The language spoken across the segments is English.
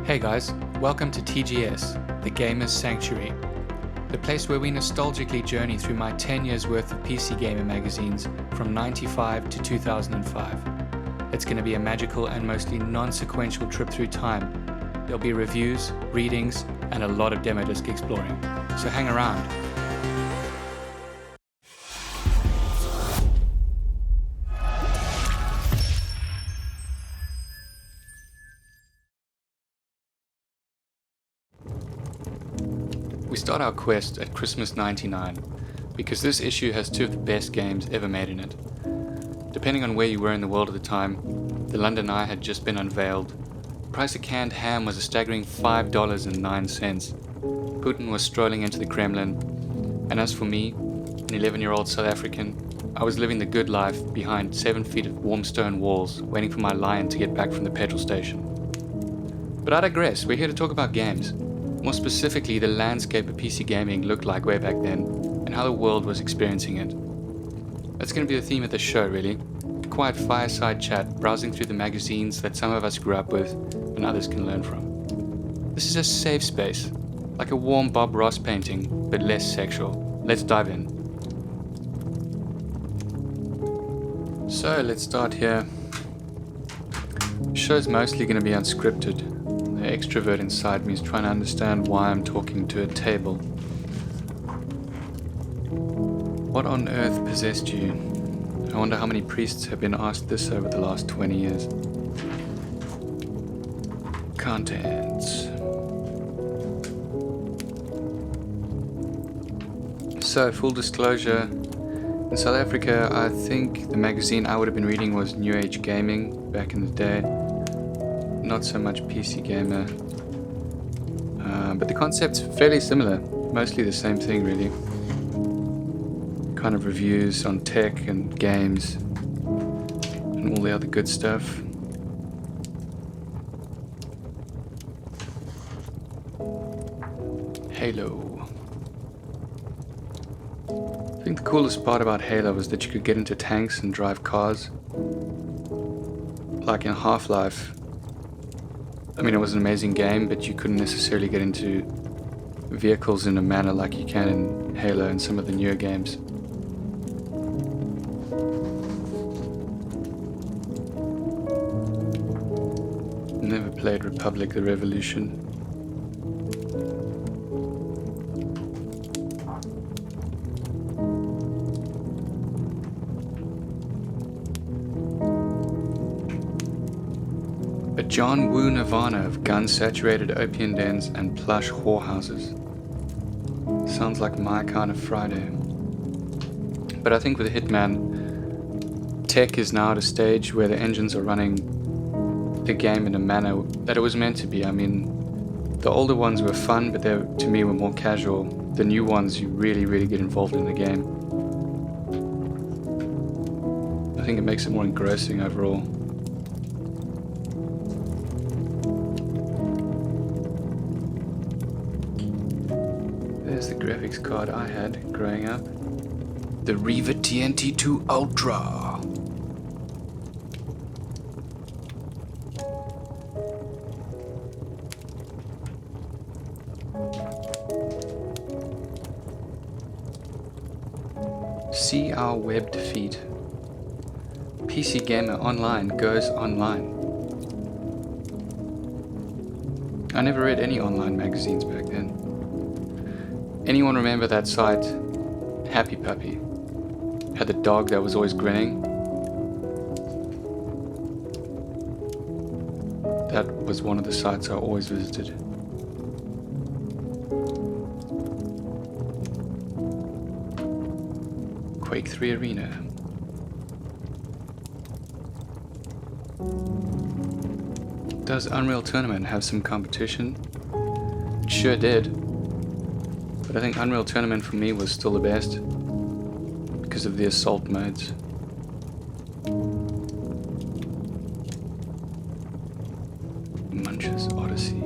Hey guys, welcome to TGS, the Gamer's Sanctuary, the place where we nostalgically journey through my 10 years worth of PC gamer magazines from 95 to 2005. It's going to be a magical and mostly non-sequential trip through time. There'll be reviews, readings, and a lot of demo disc exploring, so hang around. We start our quest at Christmas '99, because this issue has two of the best games ever made in it. Depending on where you were in the world at the time, the London Eye had just been unveiled. The price of canned ham was a staggering $5.09. Putin was strolling into the Kremlin, and as for me, an 11-year-old South African, I was living the good life behind 7 feet of warm stone walls, waiting for my lion to get back from the petrol station. But I digress, we're here to talk about games. More specifically, the landscape of PC gaming looked like way back then, and how the world was experiencing it. That's going to be the theme of the show, really. A quiet fireside chat, browsing through the magazines that some of us grew up with, and others can learn from. This is a safe space, like a warm Bob Ross painting, but less sexual. Let's dive in. So, let's start here. The show's mostly going to be unscripted. The extrovert inside me is trying to understand why I'm talking to a table. What on earth possessed you? I wonder how many priests have been asked this over the last 20 years. Contents. So, full disclosure, in South Africa, I think the magazine I would have been reading was New Age Gaming back in the day. Not so much PC Gamer, but the concept's fairly similar, mostly the same thing really. Kind of reviews on tech and games and all the other good stuff. Halo. I think the coolest part about Halo was that you could get into tanks and drive cars. Like in Half-Life. I mean, it was an amazing game, but you couldn't necessarily get into vehicles in a manner like you can in Halo and some of the newer games. Never played Republic the Revolution. But John Woo Nirvana of gun-saturated opium dens and plush whorehouses. Sounds like my kind of Friday. But I think with Hitman, tech is now at a stage where the engines are running the game in a manner that it was meant to be. I mean, the older ones were fun, but they, to me, were more casual. The new ones, you really get involved in the game. I think it makes it more engrossing overall. There's the graphics card I had growing up. The Riva TNT2 Ultra. See our webbed feet. PC Gamer Online goes online. I never read any online magazines back then. Anyone remember that site, Happy Puppy? Had the dog that was always grinning? That was one of the sites I always visited. Quake 3 Arena. Does Unreal Tournament have some competition? It sure did. But I think Unreal Tournament for me was still the best because of the assault modes. Munch's Odyssey.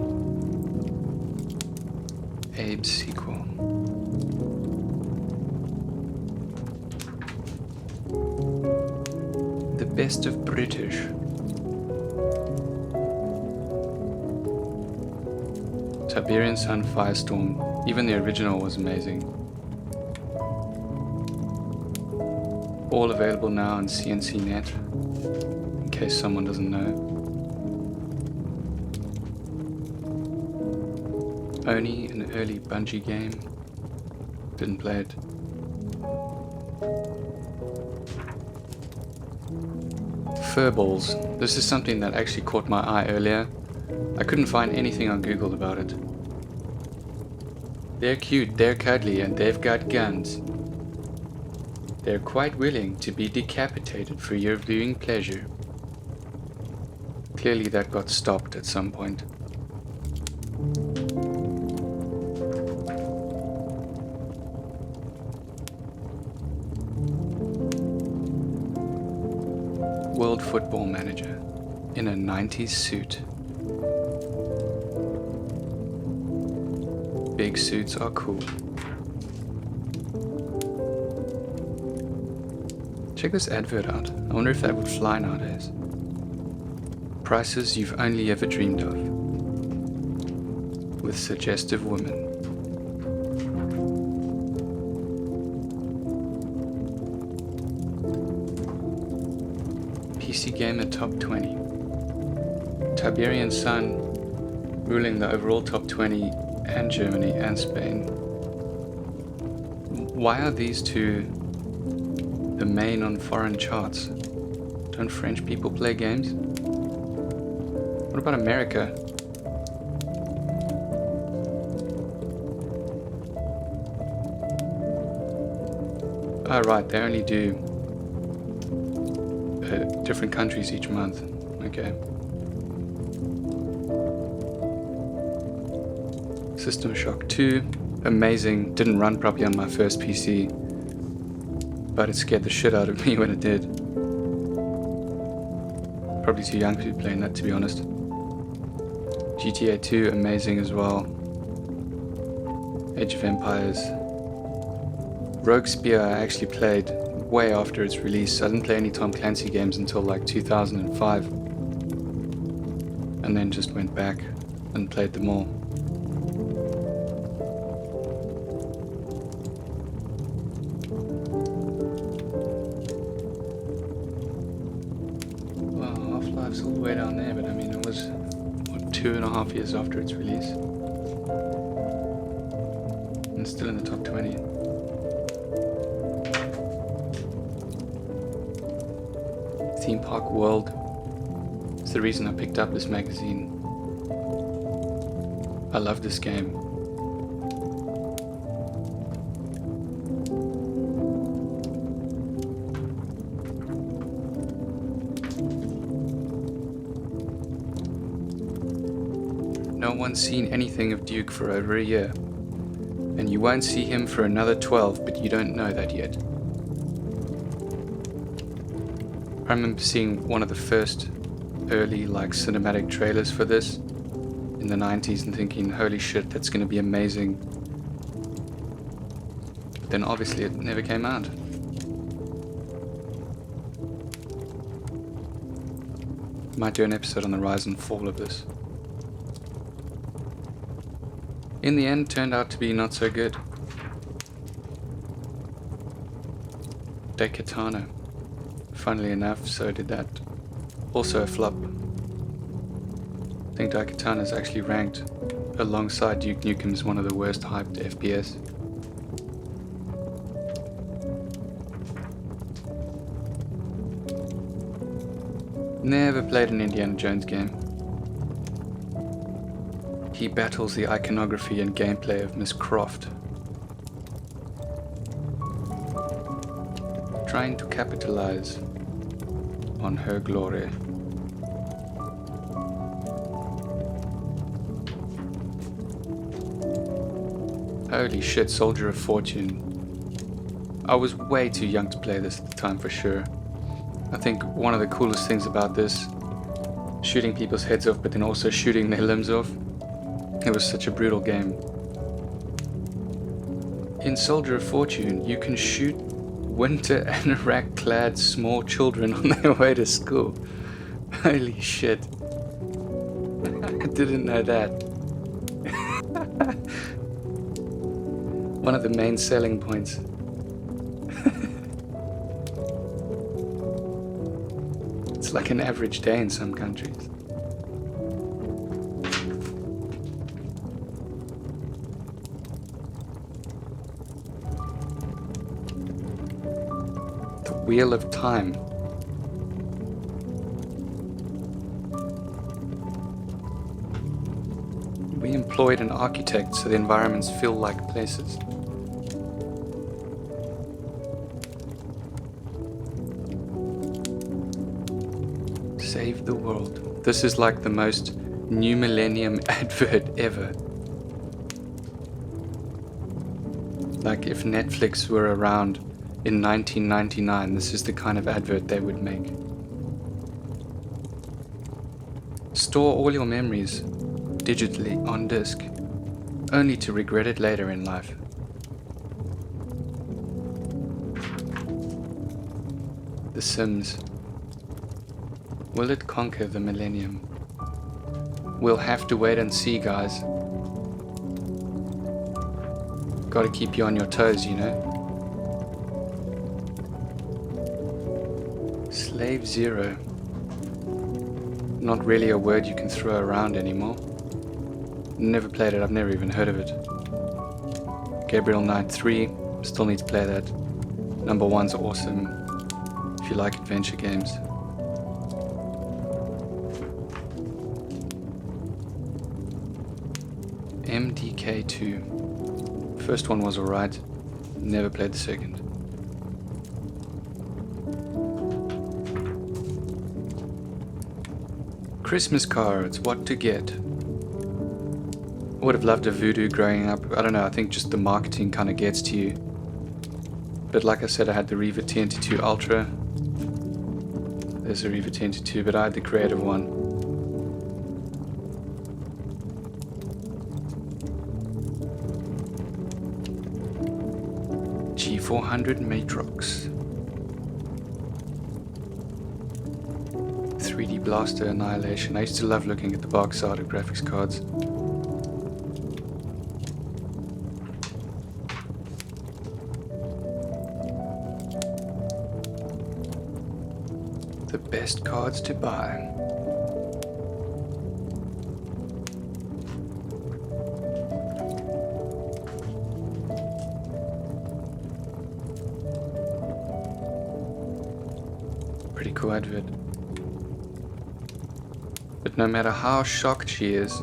Abe's sequel. The best of British. Tiberian Sun Firestorm. Even the original was amazing. All available now on CNCnet, in case someone doesn't know. Only an early Bungie game. Didn't play it. Furballs. This is something that actually caught my eye earlier. I couldn't find anything on Google about it. They're cute, they're cuddly, and they've got guns. They're quite willing to be decapitated for your viewing pleasure. Clearly that got stopped at some point. World Football Manager in a 90s suit. Big suits are cool. Check this advert out. I wonder if that would fly nowadays. Prices you've only ever dreamed of. With suggestive women. PC Gamer Top 20. Tiberian Sun ruling the overall top 20 and Germany and Spain. Why are these two the main on foreign charts? Don't French people play games? What about America? Oh right, they only do different countries each month. Okay. System Shock 2, amazing. Didn't run properly on my first PC, but it scared the shit out of me when it did. Probably too young to be playing that, to be honest. GTA 2, amazing as well. Age of Empires. Rogue Spear I actually played way after its release. I didn't play any Tom Clancy games until like 2005. And then just went back and played them all. Half-Life's all the way down there, but I mean it was 2.5 years after its release and still in the top 20. Theme Park World. It's the reason I picked up this magazine. I love this game. No one's seen anything of Duke for over a year, and you won't see him for another 12, but you don't know that yet. I remember seeing one of the first early cinematic trailers for this in the 90s and thinking, holy shit, that's going to be amazing. But then obviously it never came out. Might do an episode on the rise and fall of this. In the end, turned out to be not so good. Daikatana. Funnily enough, so did that. Also a flop. I think Daikatana is actually ranked alongside Duke Nukem as one of the worst hyped FPS. Never played an Indiana Jones game. He battles the iconography and gameplay of Miss Croft, trying to capitalize on her glory. Holy shit, Soldier of Fortune. I was way too young to play this at the time for sure. I think one of the coolest things about this, shooting people's heads off but then also shooting their limbs off, it was such a brutal game. In Soldier of Fortune, you can shoot winter anorak-clad small children on their way to school. Holy shit. I didn't know that. One of the main selling points. It's like an average day in some countries. The Wheel of Time. We employed an architect so the environments feel like places. Save the world. This is like the most new millennium advert ever. Like if Netflix were around in 1999, this is the kind of advert they would make. Store all your memories digitally on disk, only to regret it later in life. The Sims. Will it conquer the millennium? We'll have to wait and see, guys. Gotta keep you on your toes, you know? Slave Zero. Not really a word you can throw around anymore. Never played it, I've never even heard of it. Gabriel Knight 3, still need to play that. Number 1's awesome if you like adventure games. MDK2. First one was alright, never played the second. Christmas cards, what to get? I would have loved a Voodoo growing up. I don't know, I think just the marketing kind of gets to you. But like I said, I had the Reaver TNT2 Ultra. There's a Reaver TNT2, but I had the creative one. G400 Matrox. 3D Blaster Annihilation. I used to love looking at the box art of graphics cards. The best cards to buy. Pretty cool advert. But no matter how shocked she is,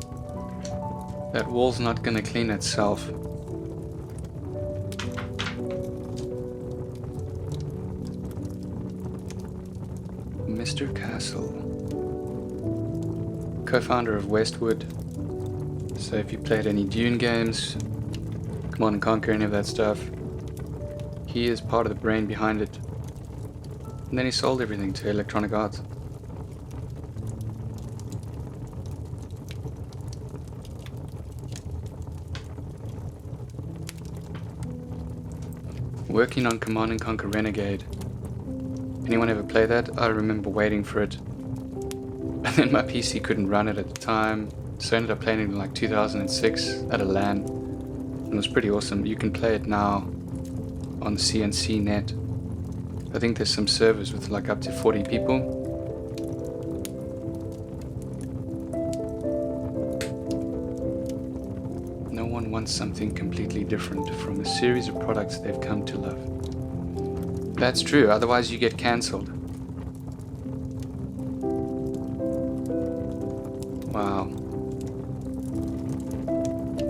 that wall's not gonna clean itself. Mr. Castle, co-founder of Westwood. So if you played any Dune games, Command and Conquer, any of that stuff, he is part of the brain behind it. And then he sold everything to Electronic Arts. Working on Command and Conquer Renegade. Anyone ever play that? I remember waiting for it. And then my PC couldn't run it at the time. So I ended up playing it in like 2006 at a LAN. And it was pretty awesome. You can play it now on CNC Net. I think there's some servers with like up to 40 people. No one wants something completely different from a series of products they've come to love. That's true, otherwise you get cancelled. Wow.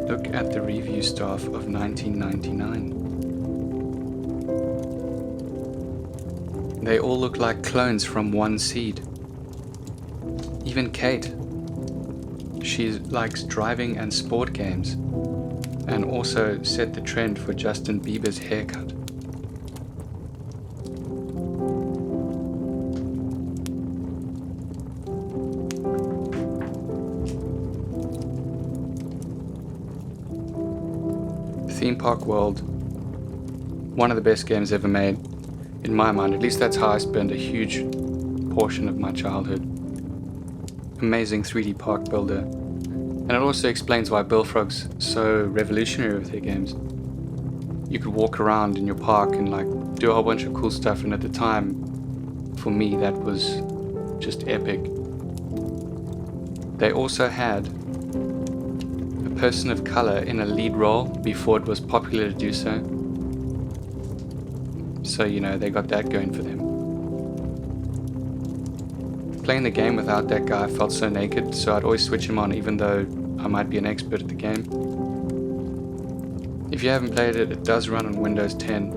Look at the review staff of 1999. They all look like clones from one seed. Even Kate. She likes driving and sport games, and also set the trend for Justin Bieber's haircut. Theme Park World. One of the best games ever made. In my mind, at least that's how I spent a huge portion of my childhood. Amazing 3D park builder. And it also explains why Bullfrog's so revolutionary with their games. You could walk around in your park and like do a whole bunch of cool stuff, and at the time, for me, that was just epic. They also had a person of color in a lead role before it was popular to do so. So, you know, they got that going for them. Playing the game without that guy felt so naked, so I'd always switch him on even though I might be an expert at the game. If you haven't played it, it does run on Windows 10.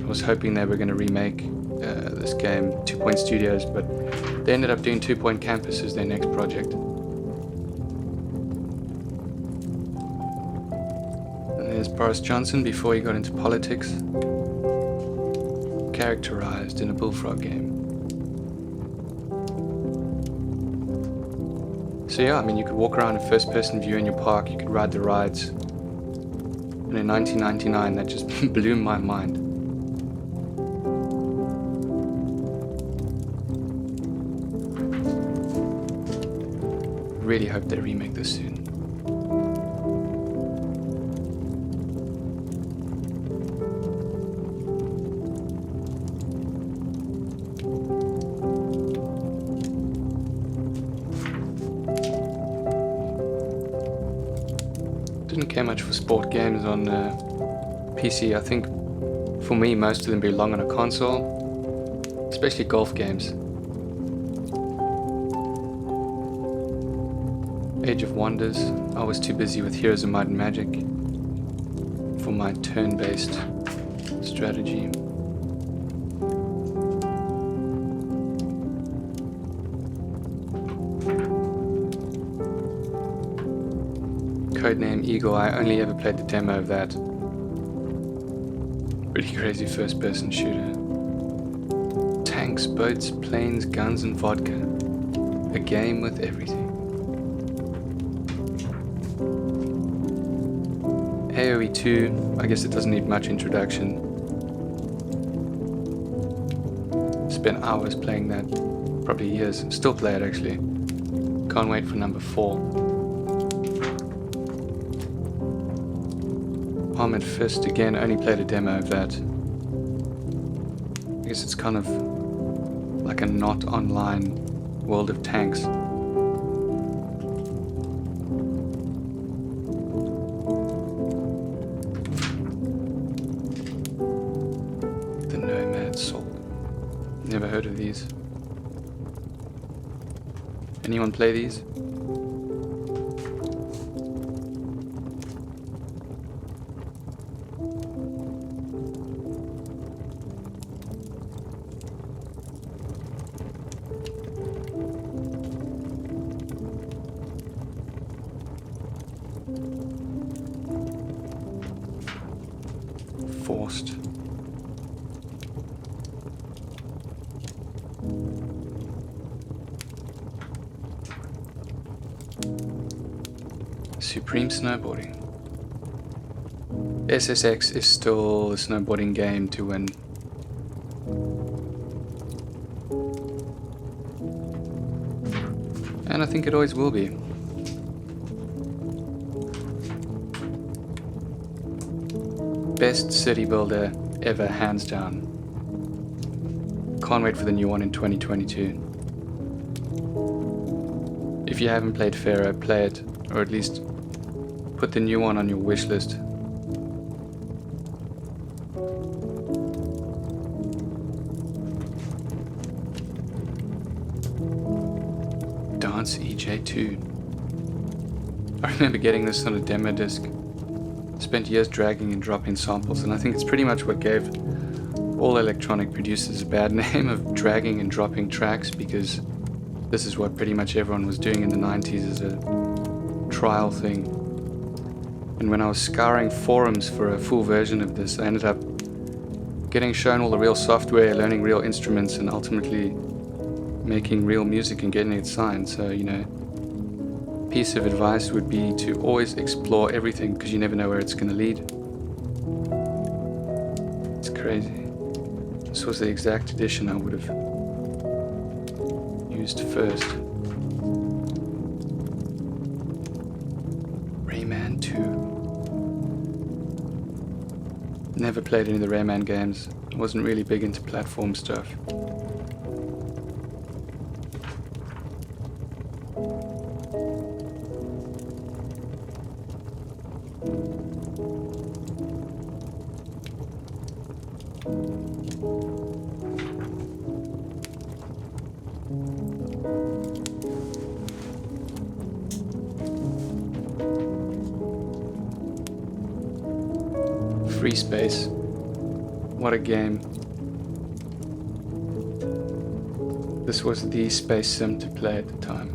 I was hoping they were going to remake this game, 2 Point Studios, but they ended up doing 2 Point Campus as their next project. And there's Boris Johnson before he got into politics, characterized in a Bullfrog game. So yeah, I mean, you could walk around in first-person view in your park, you could ride the rides. And in 1999, that just blew my mind. Really hope they remake this soon. Didn't care much for sport games on PC. I think for me most of them belong on a console, especially golf games. Age of Wonders, I was too busy with Heroes of Might and Magic for my turn-based strategy. Codename Eagle, I only ever played the demo of that. Pretty crazy first-person shooter. Tanks, boats, planes, guns and vodka. A game with everything. AoE 2, I guess it doesn't need much introduction. Spent hours playing that, probably years. Still play it actually. Can't wait for number 4. Armored Fist, again, only played a demo of that. I guess it's kind of like a not online World of Tanks. The Nomad Soul. Never heard of these. Anyone play these? Forced. Supreme Snowboarding. SSX is still a snowboarding game to win. And I think it always will be. Best city builder ever, hands down. Can't wait for the new one in 2022. If you haven't played Pharoah, play it, or at least put the new one on your wish list. Dance EJ2. I remember getting this on a demo disc. Spent years dragging and dropping samples, and I think it's pretty much what gave all electronic producers a bad name of dragging and dropping tracks, because this is what pretty much everyone was doing in the 90s as a trial thing. And when I was scouring forums for a full version of this, I ended up getting shown all the real software, learning real instruments, and ultimately making real music and getting it signed. So, you know, piece of advice would be to always explore everything, because you never know where it's going to lead. It's crazy. This was the exact edition I would have used first. Never played any of the Rayman games. Wasn't really big into platform stuff. Freespace. What a game. This was the space sim to play at the time.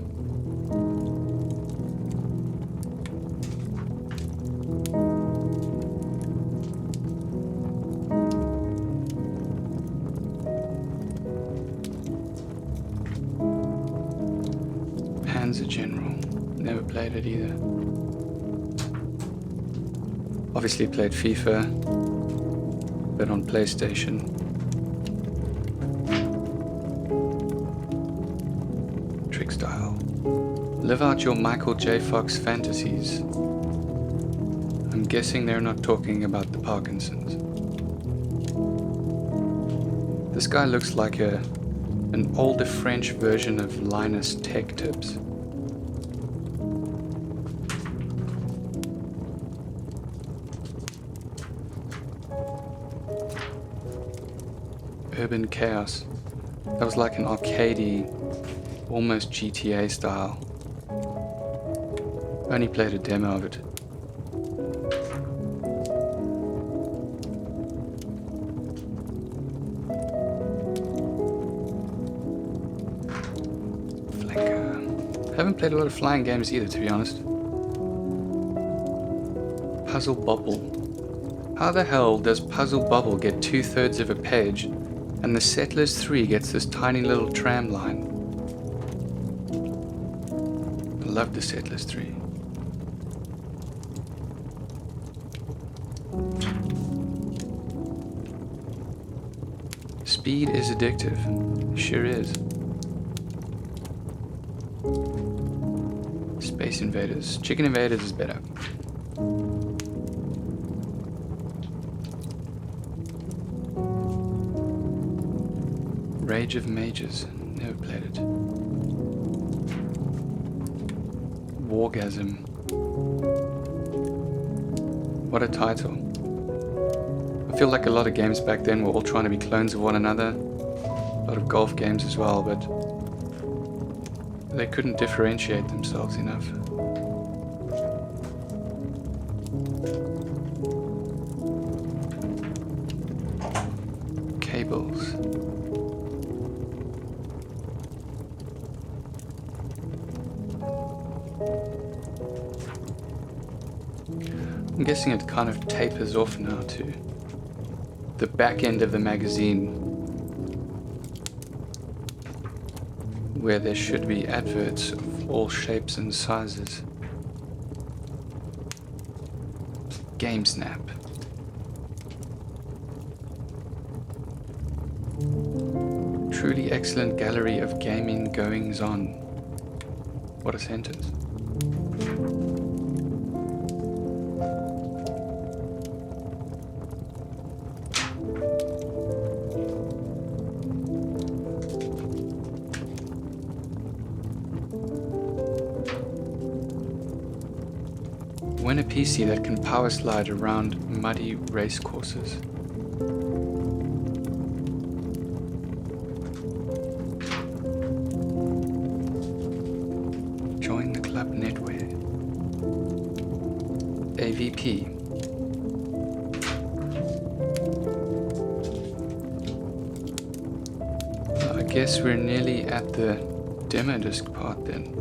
Panzer General. Never played it either. Obviously played FIFA, but on PlayStation. Trick style. Live out your Michael J. Fox fantasies. I'm guessing they're not talking about the Parkinson's. This guy looks like an older French version of Linus Tech Tips. Urban Chaos. That was like an arcadey, almost GTA style. I only played a demo of it. Flanker. Haven't played a lot of flying games either, to be honest. Puzzle Bobble. How the hell does Puzzle Bobble get 2/3 of a page and the Settlers 3 gets this tiny little tram line? I love the Settlers 3. Speed is addictive. Sure is. Space Invaders. Chicken Invaders is better. Rage of Mages. Never played it. Wargasm. What a title. I feel like a lot of games back then were all trying to be clones of one another. A lot of golf games as well, but they couldn't differentiate themselves enough. Cables. I'm guessing it kind of tapers off now to the back end of the magazine, where there should be adverts of all shapes and sizes. GameSnap. Truly excellent gallery of gaming goings on. What a sentence. Win a PC that can power slide around muddy race courses. Join the club Netware. AVP. I guess we're nearly at the demo disc part then.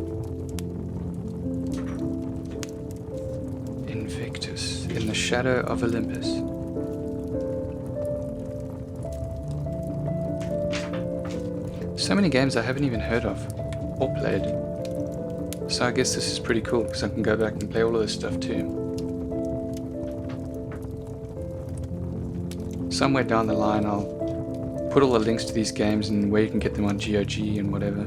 In the shadow of Olympus. So many games I haven't even heard of or played. So I guess this is pretty cool because I can go back and play all of this stuff too. Somewhere down the line I'll put all the links to these games and where you can get them on GOG and whatever.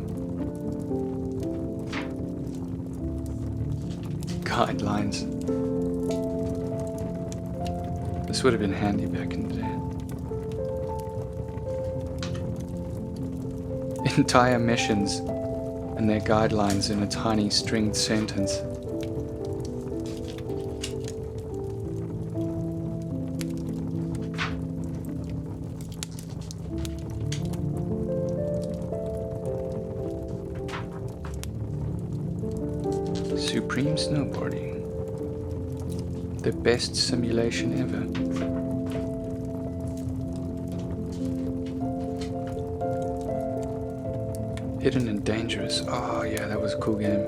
Guidelines. This would have been handy back in the day. Entire missions and their guidelines in a tiny stringed sentence. Supreme snowboarding. The best simulation ever. Hidden and Dangerous. Oh yeah, that was a cool game.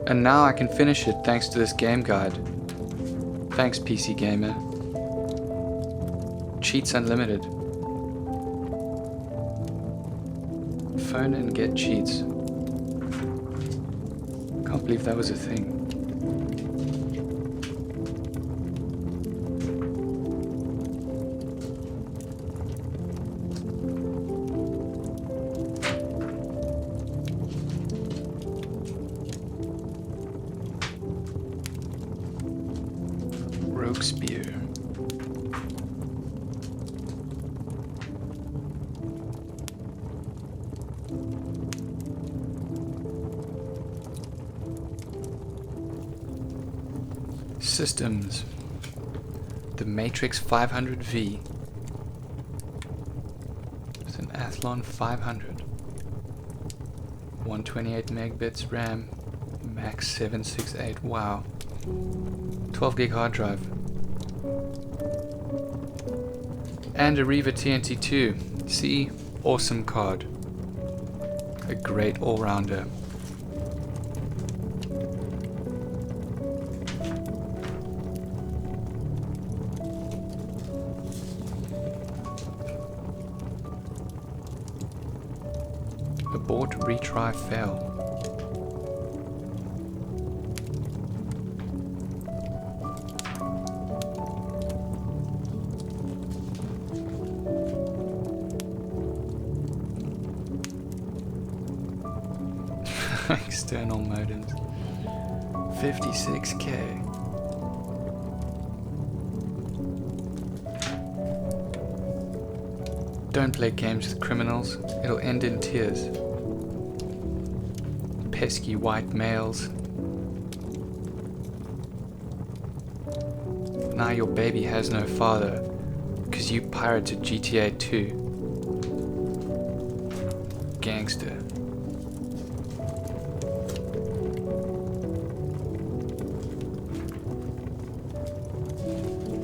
And now I can finish it thanks to this game guide. Thanks, PC Gamer. Cheats unlimited. Phone and get cheats. Can't believe that was a thing. Rogue Spear. Systems. The Matrix 500V. It's an Athlon 500. 128 megabits RAM. Max 768. Wow. 12 gig hard drive. And a Riva TNT2. See? Awesome card. A great all-rounder. Abort, retry, fail. External modems. 56K. Don't play games with criminals. It'll end in tears. Pesky white males. Now your baby has no father because you pirated GTA 2. Gangster.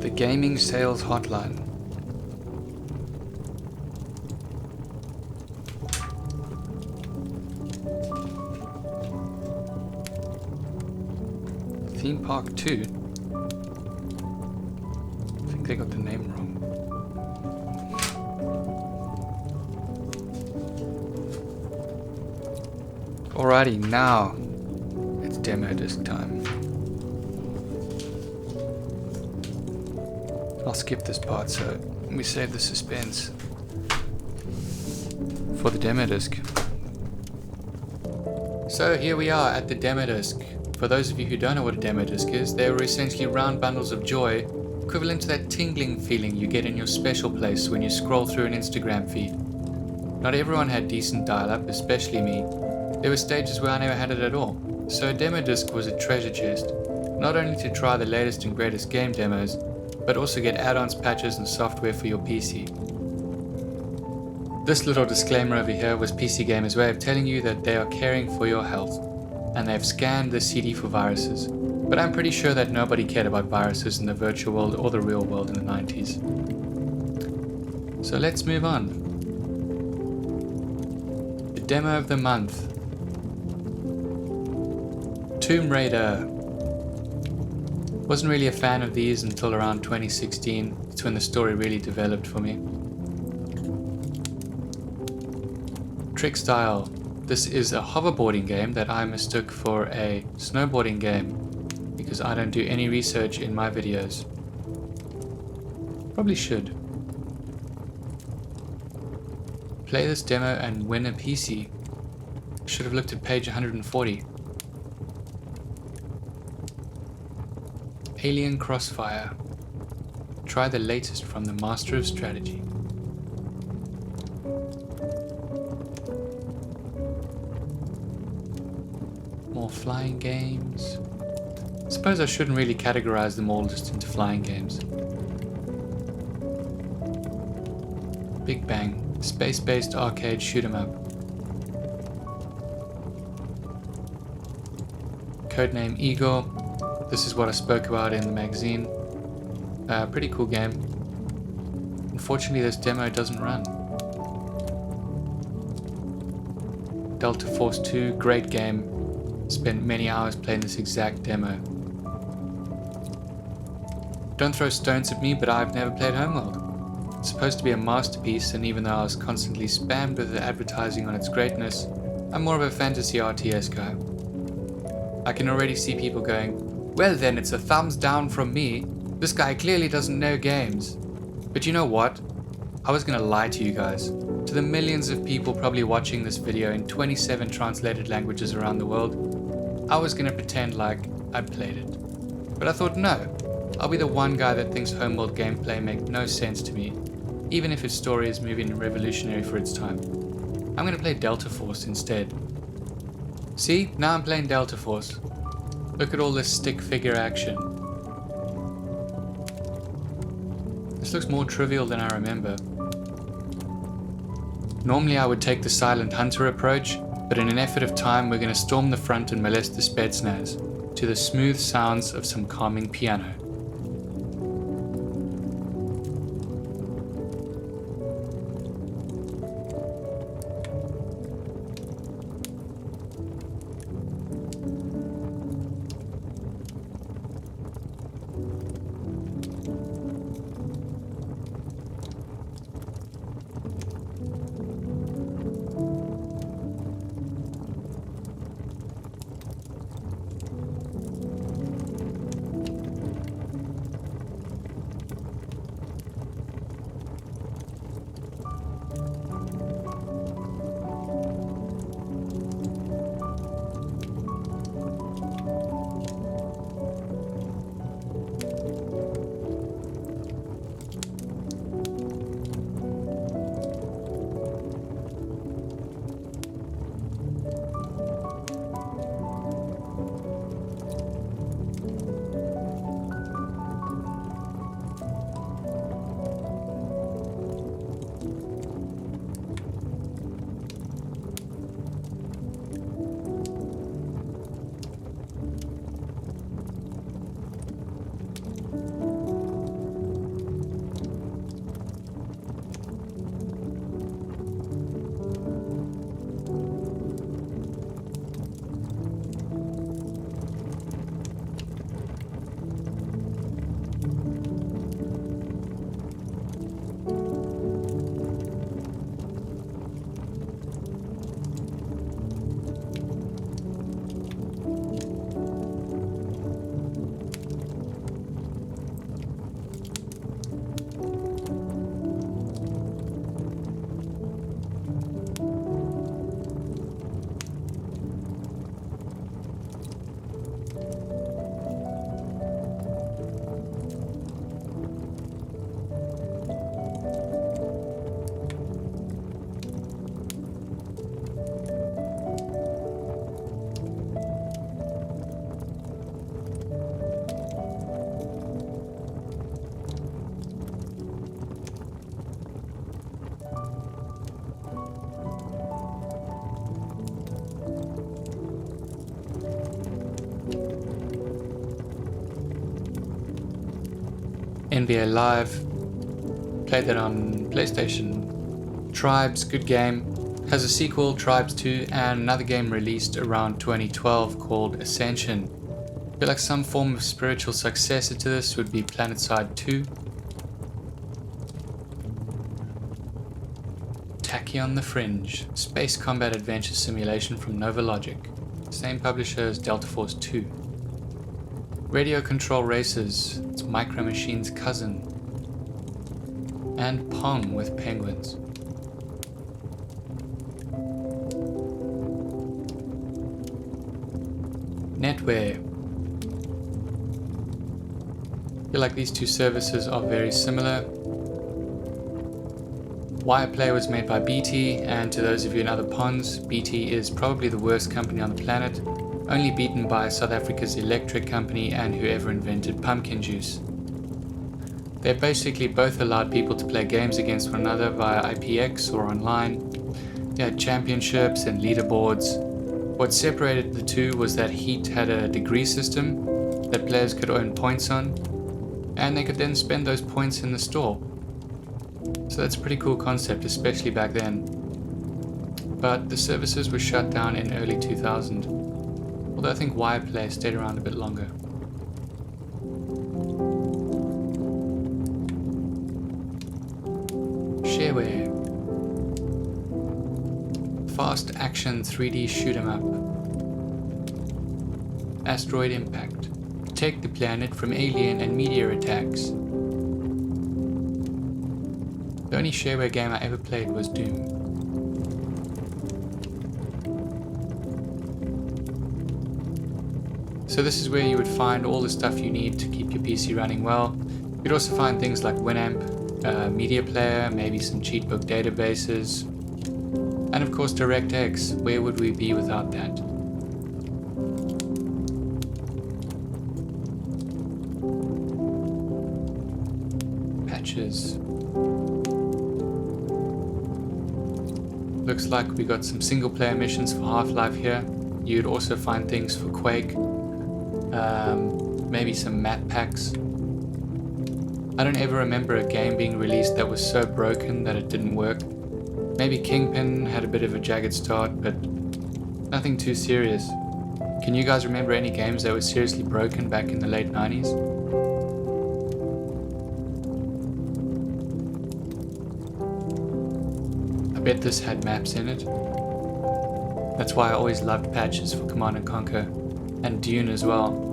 The Gaming Sales Hotline. Theme Park 2? I think they got the name wrong. Alrighty, now it's demo disc time. I'll skip this part so we save the suspense for the demo disc. So here we are at the demo disc. For those of you who don't know what a demo disc is, they were essentially round bundles of joy, equivalent to that tingling feeling you get in your special place when you scroll through an Instagram feed. Not everyone had decent dial-up, especially me. There were stages where I never had it at all. So a demo disc was a treasure chest, not only to try the latest and greatest game demos, but also get add-ons, patches and software for your PC. This little disclaimer over here was PC Gamer's way of telling you that they are caring for your health, and they've scanned the CD for viruses. But I'm pretty sure that nobody cared about viruses in the virtual world or the real world in the 90s. So let's move on. The demo of the month. Tomb Raider. Wasn't really a fan of these until around 2016. It's when the story really developed for me. Trick Style. This is a hoverboarding game that I mistook for a snowboarding game because I don't do any research in my videos. Probably should. Play this demo and win a PC. Should have looked at page 140. Alien Crossfire. Try the latest from the Master of Strategy. More flying games. Suppose I shouldn't really categorize them all just into flying games. Big Bang, space-based arcade shoot-'em-up. Codename Igor. This is what I spoke about in the magazine. Pretty cool game. Unfortunately, this demo doesn't run. Delta Force 2, great game. Spent many hours playing this exact demo. Don't throw stones at me, but I've never played Homeworld. It's supposed to be a masterpiece, and even though I was constantly spammed with the advertising on its greatness, I'm more of a fantasy RTS guy. I can already see people going, well then, it's a thumbs down from me. This guy clearly doesn't know games. But you know what? I was gonna lie to you guys. To the millions of people probably watching this video in 27 translated languages around the world, I was gonna pretend like I'd played it. But I thought, no, I'll be the one guy that thinks Homeworld gameplay makes no sense to me, even if its story is moving and revolutionary for its time. I'm gonna play Delta Force instead. See, now I'm playing Delta Force. Look at all this stick figure action. This looks more trivial than I remember. Normally I would take the silent hunter approach, but in an effort of time we're going to storm the front and molest the Spetsnaz, to the smooth sounds of some calming piano. NBA Live, played that on PlayStation. Tribes, good game. Has a sequel, Tribes 2, and another game released around 2012 called Ascension. I feel like some form of spiritual successor to this would be PlanetSide 2. Tachyon the Fringe, space combat adventure simulation from Nova Logic. Same publisher as Delta Force 2. Radio Control Racers, it's Micro Machine's cousin. And Pong with penguins. Netware. I feel like these two services are very similar. Wireplay was made by BT, and to those of you in other ponds, BT is probably the worst company on the planet, only beaten by South Africa's Electric Company and whoever invented pumpkin juice. They basically both allowed people to play games against one another via IPX or online. They had championships and leaderboards. What separated the two was that Heat had a degree system that players could earn points on, and they could then spend those points in the store. So that's a pretty cool concept, especially back then. But the services were shut down in early 2000, although I think Wireplay stayed around a bit longer. Shareware. Fast action 3D shoot 'em up. Asteroid impact. Protect the planet from alien and meteor attacks. The only Shareware game I ever played was Doom. So this is where you would find all the stuff you need to keep your PC running well. You'd also find things like Winamp, media player, maybe some cheatbook databases, and of course DirectX. Where would we be without that? Patches. Looks like we got some single player missions for Half-Life here. You'd also find things for Quake, maybe some map packs. I don't ever remember a game being released that was so broken that it didn't work. Maybe Kingpin had a bit of a jagged start, but nothing too serious. Can you guys remember any games that were seriously broken back in the late 90s? I bet this had maps in it. That's why I always loved patches for Command & Conquer, and Dune as well.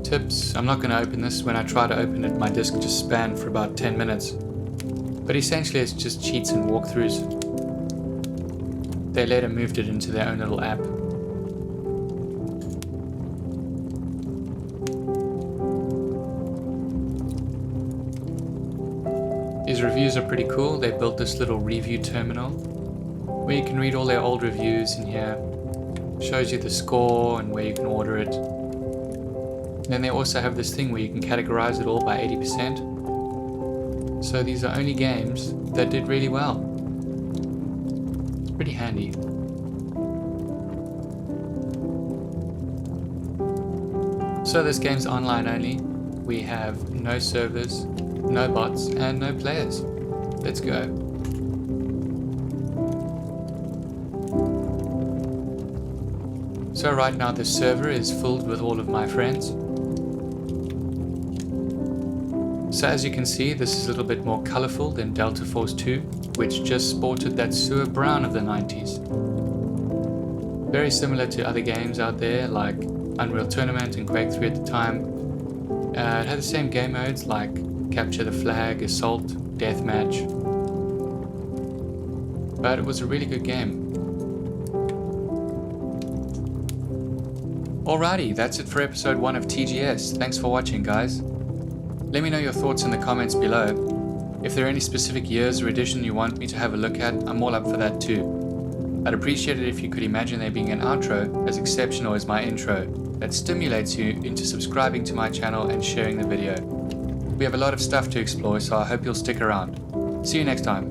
Tips: I'm not going to open this. When I try to open it, my disk just spanned for about 10 minutes. But essentially it's just cheats and walkthroughs. They later moved it into their own little app. These reviews are pretty cool. They built this little review terminal where you can read all their old reviews in here. Shows you the score and where you can order it. Then they also have this thing where you can categorize it all by 80%. So these are only games that did really well. It's pretty handy. So this game's online only. We have no servers, no bots, and no players. Let's go. So right now the server is filled with all of my friends. So as you can see, this is a little bit more colorful than Delta Force 2, which just sported that sewer brown of the 90s. Very similar to other games out there like Unreal Tournament and Quake 3 at the time. It had the same game modes like Capture the Flag, Assault, Deathmatch. But it was a really good game. Alrighty, that's it for episode 1 of TGS. Thanks for watching, guys. Let me know your thoughts in the comments below. If there are any specific years or edition you want me to have a look at, I'm all up for that too. I'd appreciate it if you could imagine there being an outro as exceptional as my intro that stimulates you into subscribing to my channel and sharing the video. We have a lot of stuff to explore, so I hope you'll stick around. See you next time.